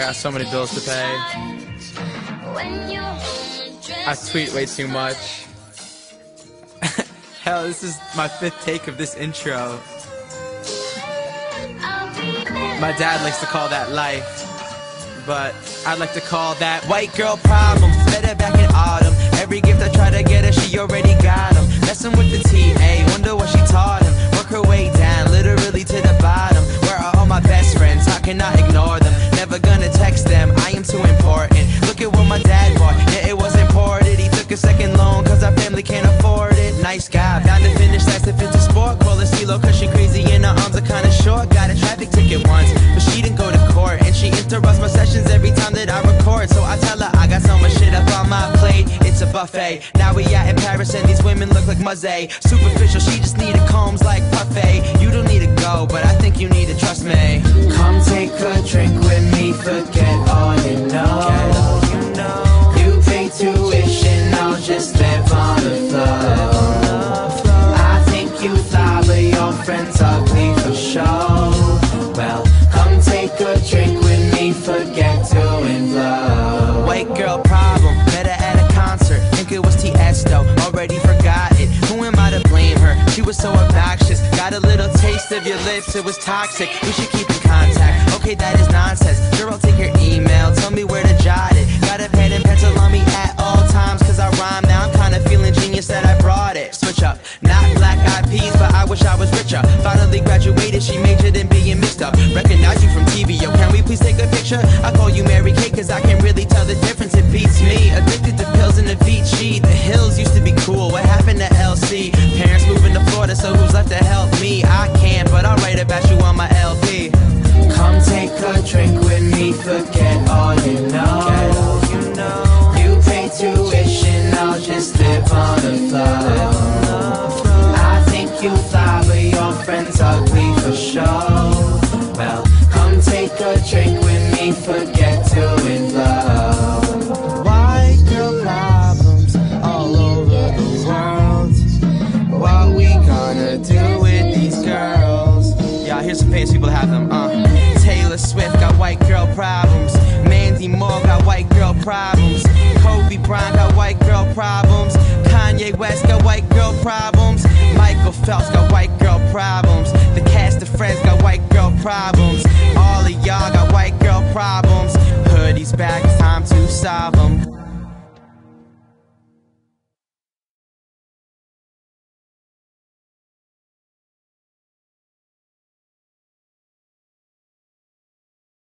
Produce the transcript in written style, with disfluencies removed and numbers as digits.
got so many bills to pay. I tweet way too much. Hell, this is my 5th take of this intro. My dad likes to call that life, but I'd like to call that white girl problems. Met her back in autumn. Every gift I try to get her, she already got them. Messing with the TA, wonder what she taught him. Work her way down, literally to the bottom. Where are all my best friends? How can I ignore them? Never gonna text them, I am too important. Look at what my dad bought, yeah, it was imported. He took a second loan, cause our family can't afford it. Nice guy, bound to finish last if it's a sport. Call her CeeLo cause she crazy and her arms are kinda short. Got a traffic ticket once, but she didn't go to court. And she interrupts my sessions every time that I record. So I tell her I got so much shit up on my plate, it's a buffet. Now we out in Paris and these women look like Muzzy. Superficial, she just needed combs like Puffy. You don't need to go, but I think you need to trust me. Come take a drink with me, forget all you know. You pay tuition, I'll just live on the floor. I think you fly, but your friends ugly for sure. Well, come take a drink with me, forget doing blow. White girl problem, met her at a concert. Think it was Tiesto, already forgot it. Who am I to blame her? She was so obnoxious. Got a little taste of your lips, it was toxic. We should keep in contact. Okay, that is nonsense. Girl, I'll take your email, tell me where to jot it. Got a pen and pencil on me at all times, cause I rhyme now. I'm kinda feeling genius that I brought it. Switch up, not black eyed peas, but I wish I was richer. Finally graduated, she majored in being mixed up. Recognize you from TV, yo, can we please take a picture? I call you Mary Kate, cause I can really tell the difference, it beats me. Addicted to pills and Avicii. The hills used to be cool, what happened to LC? Parents moving to Florida, so who's left to help me? I can't, but I'll write about you on my LP. Come take a drink with me, forget all you know. You pay tuition, I'll just live on the floor. I think you fly, but your friends ugly for sure. Well, come take a drink with me, forget doing blow. White girl problems all over the world. What we gonna do with these girls? Yeah, here's some famous people that have them. Taylor Swift got white girl problems. Mandy Moore got white girl problems. Kobe Bryant got white girl problems. Kanye West got white girl problems. Michael Phelps got white girl problems. The cast of Friends got white girl problems. All of y'all got white girl problems. Hoodie's back, it's time to solve